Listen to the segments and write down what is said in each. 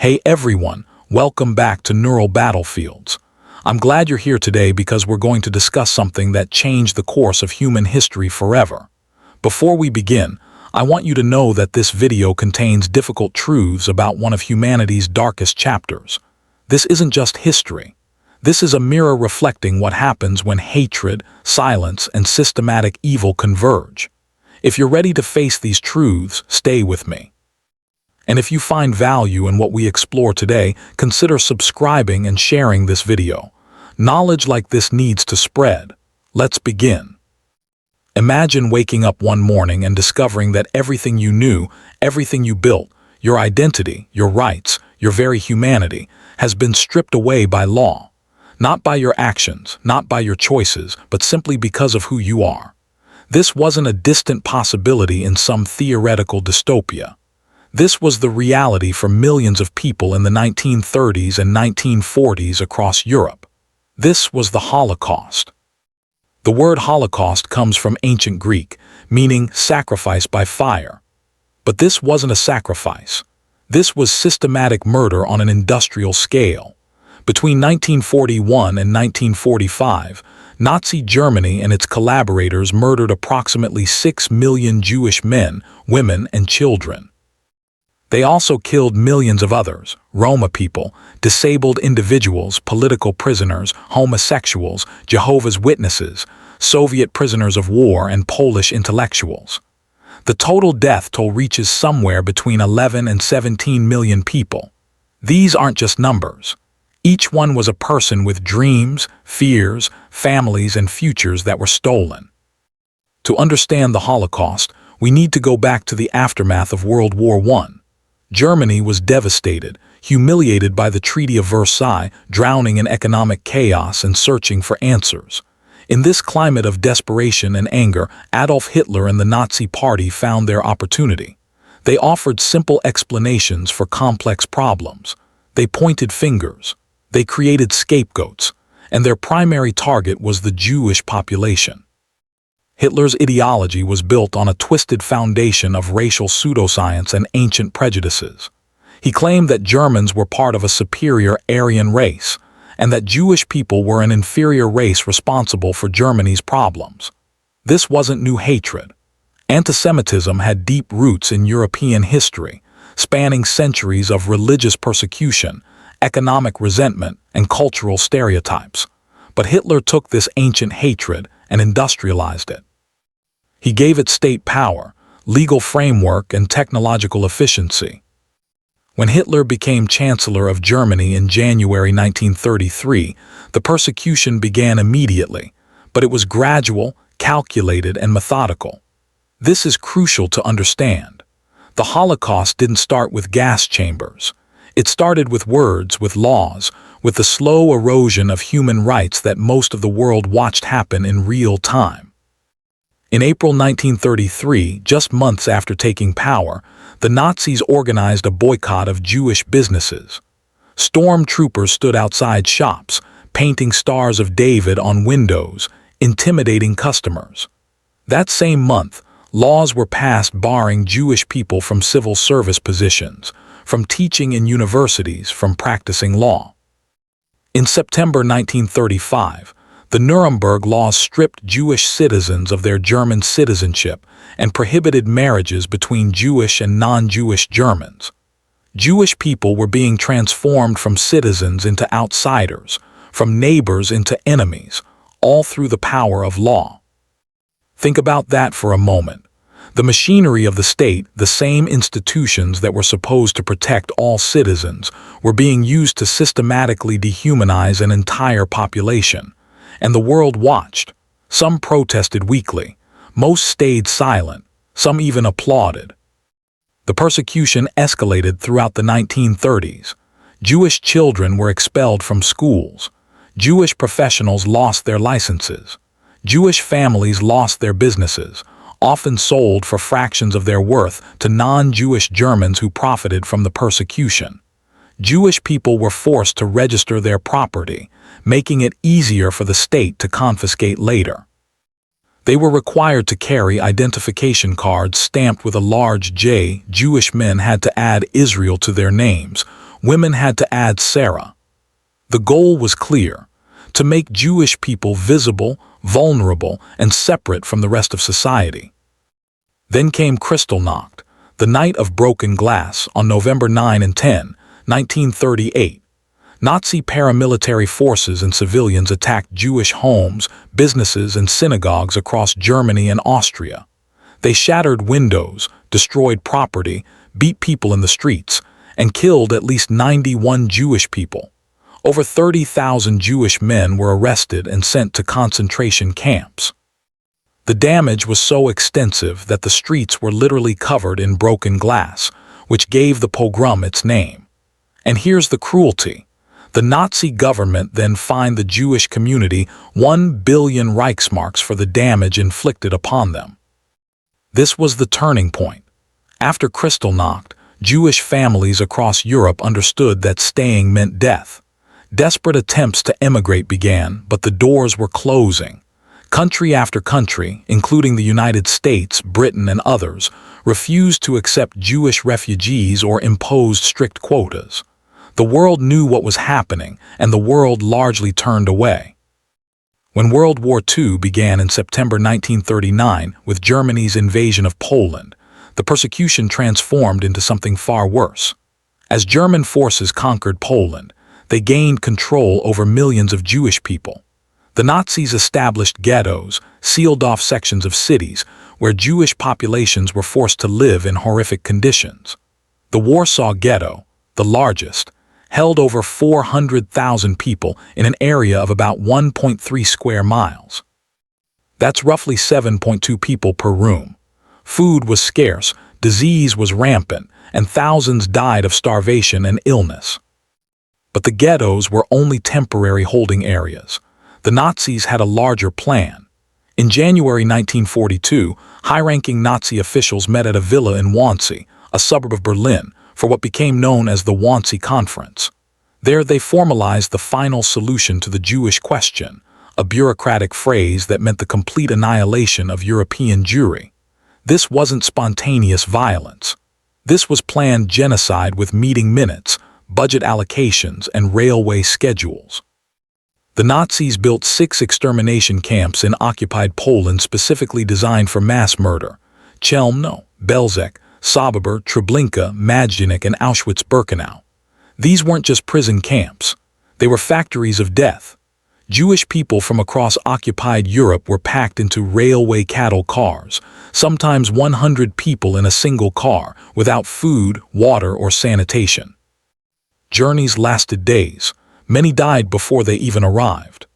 Hey everyone, welcome back to Neural Battlefields. I'm glad you're here today because we're going to discuss something that changed the course of human history forever. Before we begin, I want you to know that this video contains difficult truths about one of humanity's darkest chapters. This isn't just history. This is a mirror reflecting what happens when hatred, silence, and systematic evil converge. If you're ready to face these truths, stay with me. And if you find value in what we explore today, consider subscribing and sharing this video. Knowledge like this needs to spread. Let's begin. Imagine waking up one morning and discovering that everything you knew, everything you built, your identity, your rights, your very humanity, has been stripped away by law. Not by your actions, not by your choices, but simply because of who you are. This wasn't a distant possibility in some theoretical dystopia. This was the reality for millions of people in the 1930s and 1940s across Europe. This was the Holocaust. The word Holocaust comes from ancient Greek, meaning sacrifice by fire. But this wasn't a sacrifice. This was systematic murder on an industrial scale. Between 1941 and 1945, Nazi Germany and its collaborators murdered approximately 6 million Jewish men, women, and children. They also killed millions of others: Roma people, disabled individuals, political prisoners, homosexuals, Jehovah's Witnesses, Soviet prisoners of war, and Polish intellectuals. The total death toll reaches somewhere between 11 and 17 million people. These aren't just numbers. Each one was a person with dreams, fears, families, and futures that were stolen. To understand the Holocaust, we need to go back to the aftermath of World War I. Germany was devastated, humiliated by the Treaty of Versailles, drowning in economic chaos and searching for answers. In this climate of desperation and anger, Adolf Hitler and the Nazi Party found their opportunity. They offered simple explanations for complex problems. They pointed fingers. They created scapegoats, and their primary target was the Jewish population. Hitler's ideology was built on a twisted foundation of racial pseudoscience and ancient prejudices. He claimed that Germans were part of a superior Aryan race, and that Jewish people were an inferior race responsible for Germany's problems. This wasn't new hatred. Antisemitism had deep roots in European history, spanning centuries of religious persecution, economic resentment, and cultural stereotypes. But Hitler took this ancient hatred and industrialized it. He gave it state power, legal framework, and technological efficiency. When Hitler became Chancellor of Germany in January 1933, the persecution began immediately, but it was gradual, calculated, and methodical. This is crucial to understand. The Holocaust didn't start with gas chambers. It started with words, with laws, with the slow erosion of human rights that most of the world watched happen in real time. In April 1933, just months after taking power, the Nazis organized a boycott of Jewish businesses. Stormtroopers stood outside shops, painting Stars of David on windows, intimidating customers. That same month, laws were passed barring Jewish people from civil service positions, from teaching in universities, from practicing law. In September 1935, the Nuremberg laws stripped Jewish citizens of their German citizenship and prohibited marriages between Jewish and non-Jewish Germans. Jewish people were being transformed from citizens into outsiders, from neighbors into enemies, all through the power of law. Think about that for a moment. The machinery of the state, the same institutions that were supposed to protect all citizens, were being used to systematically dehumanize an entire population. And the world watched. Some protested weakly. Most stayed silent. Some even applauded. The persecution escalated throughout the 1930s. Jewish children were expelled from schools. Jewish professionals lost their licenses. Jewish families lost their businesses, often sold for fractions of their worth to non-Jewish Germans who profited from the persecution. Jewish people were forced to register their property, making it easier for the state to confiscate later. They were required to carry identification cards stamped with a large J. Jewish men had to add Israel to their names, women had to add Sarah. The goal was clear: to make Jewish people visible, vulnerable, and separate from the rest of society. Then came Kristallnacht, the night of broken glass, on November 9 and 10, 1938. Nazi paramilitary forces and civilians attacked Jewish homes, businesses, and synagogues across Germany and Austria. They shattered windows, destroyed property, beat people in the streets, and killed at least 91 Jewish people. Over 30,000 Jewish men were arrested and sent to concentration camps. The damage was so extensive that the streets were literally covered in broken glass, which gave the pogrom its name. And here's the cruelty. The Nazi government then fined the Jewish community 1 billion Reichsmarks for the damage inflicted upon them. This was the turning point. After Kristallnacht, Jewish families across Europe understood that staying meant death. Desperate attempts to emigrate began, but the doors were closing. Country after country, including the United States, Britain, and others, refused to accept Jewish refugees or imposed strict quotas. The world knew what was happening, and the world largely turned away. When World War II began in September 1939 with Germany's invasion of Poland, the persecution transformed into something far worse. As German forces conquered Poland, they gained control over millions of Jewish people. The Nazis established ghettos, sealed off sections of cities, where Jewish populations were forced to live in horrific conditions. The Warsaw Ghetto, the largest, held over 400,000 people in an area of about 1.3 square miles. That's roughly 7.2 people per room. Food was scarce, disease was rampant, and thousands died of starvation and illness. But the ghettos were only temporary holding areas. The Nazis had a larger plan. In January 1942, high-ranking Nazi officials met at a villa in Wannsee, a suburb of Berlin, for what became known as the Wannsee Conference. There they formalized the final solution to the Jewish question, a bureaucratic phrase that meant the complete annihilation of European Jewry. This wasn't spontaneous violence. This was planned genocide with meeting minutes, budget allocations, and railway schedules. The Nazis built 6 extermination camps in occupied Poland specifically designed for mass murder: Chelmno, Belzec, Sobibor, Treblinka, Majdanek, and Auschwitz-Birkenau. These weren't just prison camps. They were factories of death. Jewish people from across occupied Europe were packed into railway cattle cars, sometimes 100 people in a single car, without food, water, or sanitation. Journeys lasted days. Many died before they even arrived.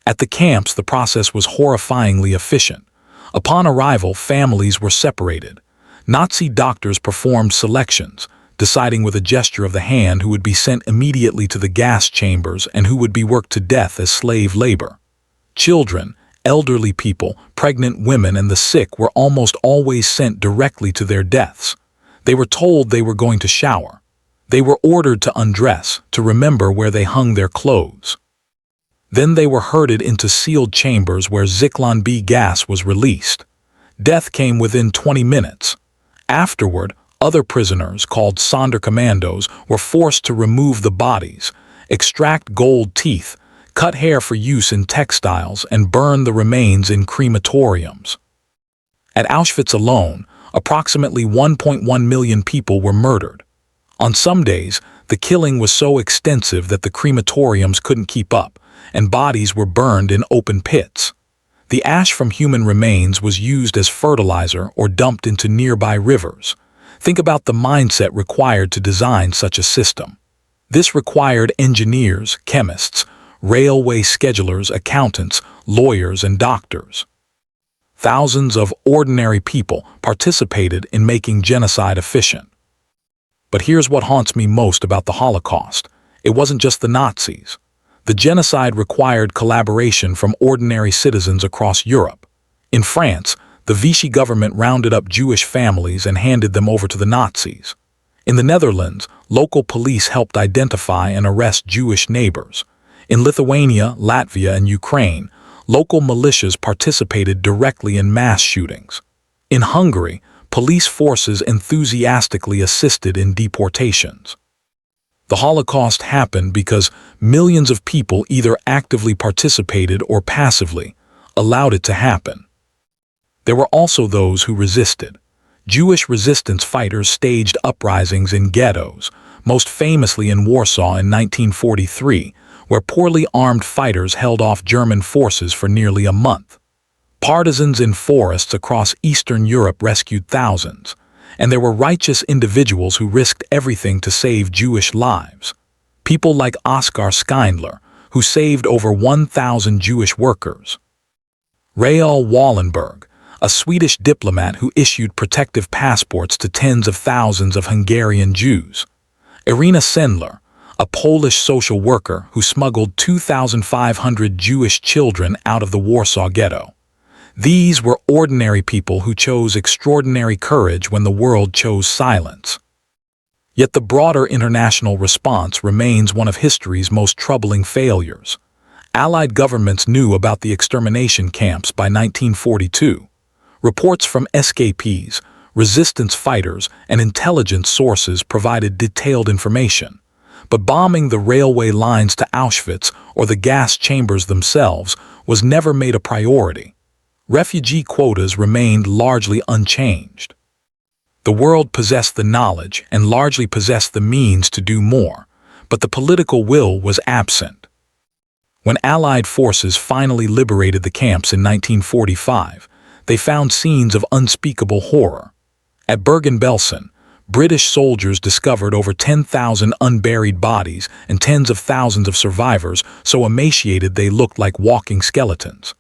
At the camps, the process was horrifyingly efficient. Upon arrival, families were separated. Nazi doctors performed selections, deciding with a gesture of the hand who would be sent immediately to the gas chambers and who would be worked to death as slave labor. Children, elderly people, pregnant women, and the sick were almost always sent directly to their deaths. They were told they were going to shower. They were ordered to undress, to remember where they hung their clothes. Then they were herded into sealed chambers where Zyklon B gas was released. Death came within 20 minutes. Afterward, other prisoners, called Sonderkommandos, were forced to remove the bodies, extract gold teeth, cut hair for use in textiles, and burn the remains in crematoriums. At Auschwitz alone, approximately 1.1 million people were murdered. On some days, the killing was so extensive that the crematoriums couldn't keep up, and bodies were burned in open pits. The ash from human remains was used as fertilizer or dumped into nearby rivers. Think about the mindset required to design such a system. This required engineers, chemists, railway schedulers, accountants, lawyers, and doctors. Thousands of ordinary people participated in making genocide efficient. But here's what haunts me most about the Holocaust. It wasn't just the Nazis. The genocide required collaboration from ordinary citizens across Europe. In France, the Vichy government rounded up Jewish families and handed them over to the Nazis. In the Netherlands, local police helped identify and arrest Jewish neighbors. In Lithuania, Latvia, and Ukraine, local militias participated directly in mass shootings. In Hungary, police forces enthusiastically assisted in deportations. The Holocaust happened because millions of people either actively participated or passively allowed it to happen. There were also those who resisted. Jewish resistance fighters staged uprisings in ghettos, most famously in Warsaw in 1943, where poorly armed fighters held off German forces for nearly a month. Partisans in forests across Eastern Europe rescued thousands, and there were righteous individuals who risked everything to save Jewish lives. People like Oskar Schindler, who saved over 1,000 Jewish workers. Raoul Wallenberg, a Swedish diplomat who issued protective passports to tens of thousands of Hungarian Jews. Irina Sendler, a Polish social worker who smuggled 2,500 Jewish children out of the Warsaw Ghetto. These were ordinary people who chose extraordinary courage when the world chose silence. Yet the broader international response remains one of history's most troubling failures. Allied governments knew about the extermination camps by 1942. Reports from escapees, resistance fighters, and intelligence sources provided detailed information. But bombing the railway lines to Auschwitz or the gas chambers themselves was never made a priority. Refugee quotas remained largely unchanged. The world possessed the knowledge and largely possessed the means to do more, but the political will was absent. When Allied forces finally liberated the camps in 1945, they found scenes of unspeakable horror. At Bergen-Belsen, British soldiers discovered over 10,000 unburied bodies and tens of thousands of survivors so emaciated they looked like walking skeletons.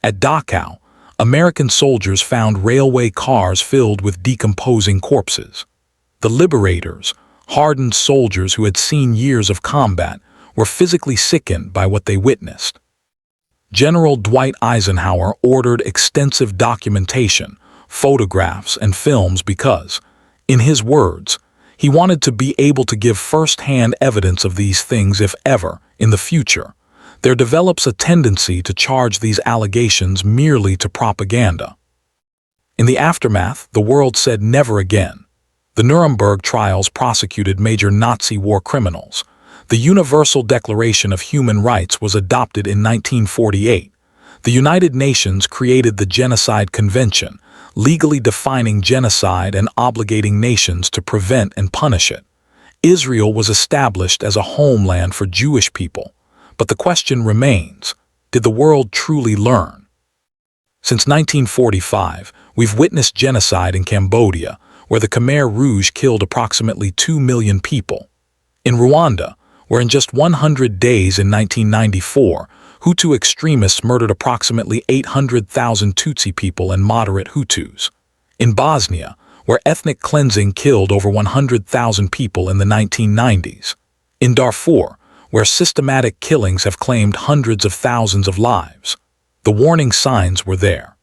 At Dachau, American soldiers found railway cars filled with decomposing corpses. The liberators, hardened soldiers who had seen years of combat, were physically sickened by what they witnessed. General Dwight Eisenhower ordered extensive documentation, photographs, and films because, in his words, he wanted to be able to give first-hand evidence of these things if ever, in the future, there develops a tendency to charge these allegations merely to propaganda. In the aftermath, the world said never again. The Nuremberg trials prosecuted major Nazi war criminals. The Universal Declaration of Human Rights was adopted in 1948. The United Nations created the Genocide Convention, legally defining genocide and obligating nations to prevent and punish it. Israel was established as a homeland for Jewish people. But the question remains, did the world truly learn? Since 1945, we've witnessed genocide in Cambodia, where the Khmer Rouge killed approximately 2 million people. In Rwanda, where in just 100 days in 1994, Hutu extremists murdered approximately 800,000 Tutsi people and moderate Hutus. In Bosnia, where ethnic cleansing killed over 100,000 people in the 1990s. In Darfur, where systematic killings have claimed hundreds of thousands of lives. The warning signs were there.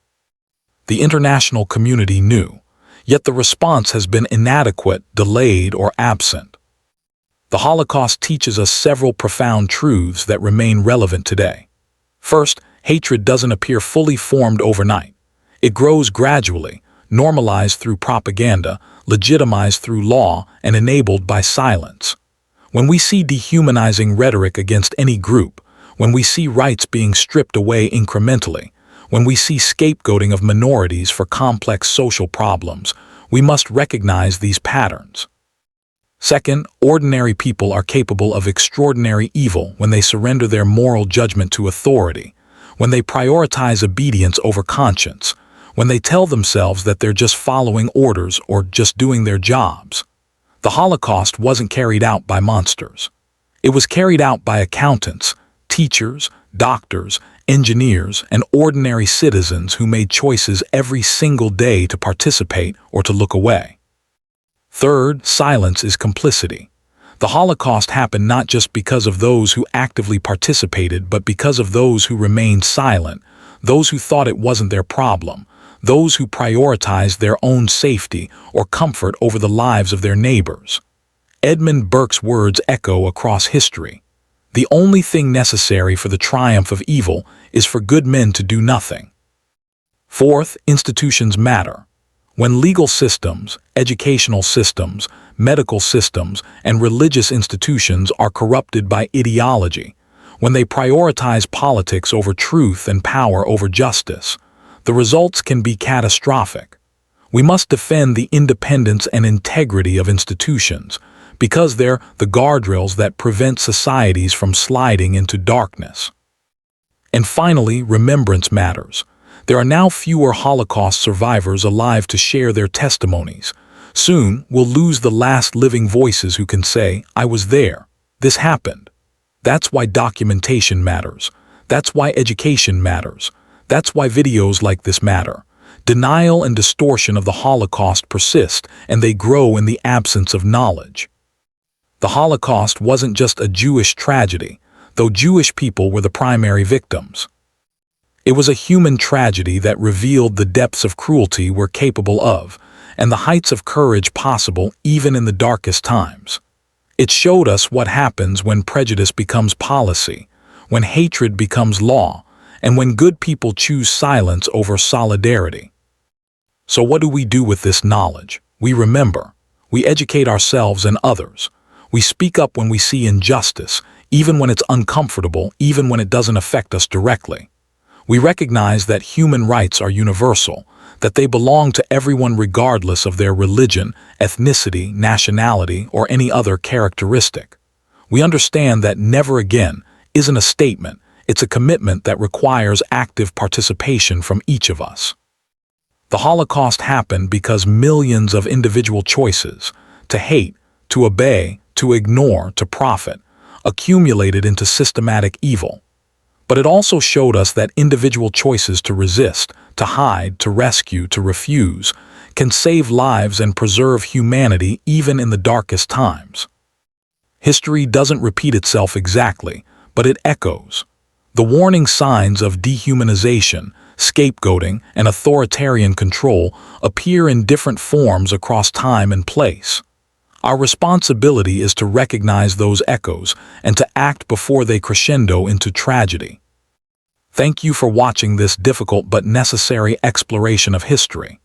The international community knew, yet the response has been inadequate, delayed, or absent. The Holocaust teaches us several profound truths that remain relevant today. First, hatred doesn't appear fully formed overnight. It grows gradually, normalized through propaganda, legitimized through law, and enabled by silence. When we see dehumanizing rhetoric against any group, when we see rights being stripped away incrementally, when we see scapegoating of minorities for complex social problems, we must recognize these patterns. Second, ordinary people are capable of extraordinary evil when they surrender their moral judgment to authority, when they prioritize obedience over conscience, when they tell themselves that they're just following orders or just doing their jobs. The Holocaust wasn't carried out by monsters. It was carried out by accountants, teachers, doctors, engineers, and ordinary citizens who made choices every single day to participate or to look away. Third, silence is complicity. The Holocaust happened not just because of those who actively participated, but because of those who remained silent, those who thought it wasn't their problem, those who prioritized their own safety or comfort over the lives of their neighbors. Edmund Burke's words echo across history. The only thing necessary for the triumph of evil is for good men to do nothing. Fourth, institutions matter. When legal systems, educational systems, medical systems, and religious institutions are corrupted by ideology, when they prioritize politics over truth and power over justice, the results can be catastrophic. We must defend the independence and integrity of institutions, because they're the guardrails that prevent societies from sliding into darkness. And finally, remembrance matters. There are now fewer Holocaust survivors alive to share their testimonies. Soon, we'll lose the last living voices who can say, "I was there. This happened." That's why documentation matters. That's why education matters. That's why videos like this matter. Denial and distortion of the Holocaust persist, and they grow in the absence of knowledge. The Holocaust wasn't just a Jewish tragedy, though Jewish people were the primary victims. It was a human tragedy that revealed the depths of cruelty we're capable of, and the heights of courage possible even in the darkest times. It showed us what happens when prejudice becomes policy, when hatred becomes law, and when good people choose silence over solidarity. So what do we do with this knowledge? We remember. We educate ourselves and others. We speak up when we see injustice, even when it's uncomfortable, even when it doesn't affect us directly. We recognize that human rights are universal, that they belong to everyone regardless of their religion, ethnicity, nationality, or any other characteristic. We understand that never again isn't a statement, it's a commitment that requires active participation from each of us. The Holocaust happened because millions of individual choices, to hate, to obey, to ignore, to profit, accumulated into systematic evil. But it also showed us that individual choices to resist, to hide, to rescue, to refuse, can save lives and preserve humanity even in the darkest times. History doesn't repeat itself exactly, but it echoes. The warning signs of dehumanization, scapegoating, and authoritarian control appear in different forms across time and place. Our responsibility is to recognize those echoes and to act before they crescendo into tragedy. Thank you for watching this difficult but necessary exploration of history.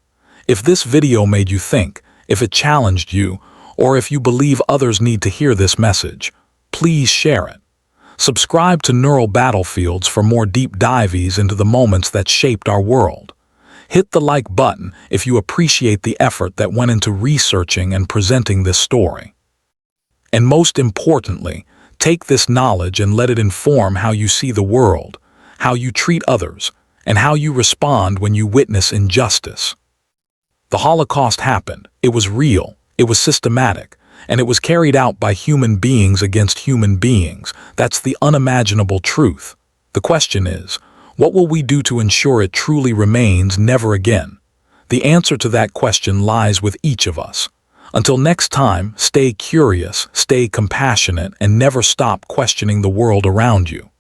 If this video made you think, if it challenged you, or if you believe others need to hear this message, please share it. Subscribe to Neural Battlefields for more deep dives into the moments that shaped our world. Hit the like button if you appreciate the effort that went into researching and presenting this story. And most importantly, take this knowledge and let it inform how you see the world, how you treat others, and how you respond when you witness injustice. The Holocaust happened. It was real, it was systematic, and it was carried out by human beings against human beings. That's the unimaginable truth. The question is, what will we do to ensure it truly remains never again? The answer to that question lies with each of us. Until next time, stay curious, stay compassionate, and never stop questioning the world around you.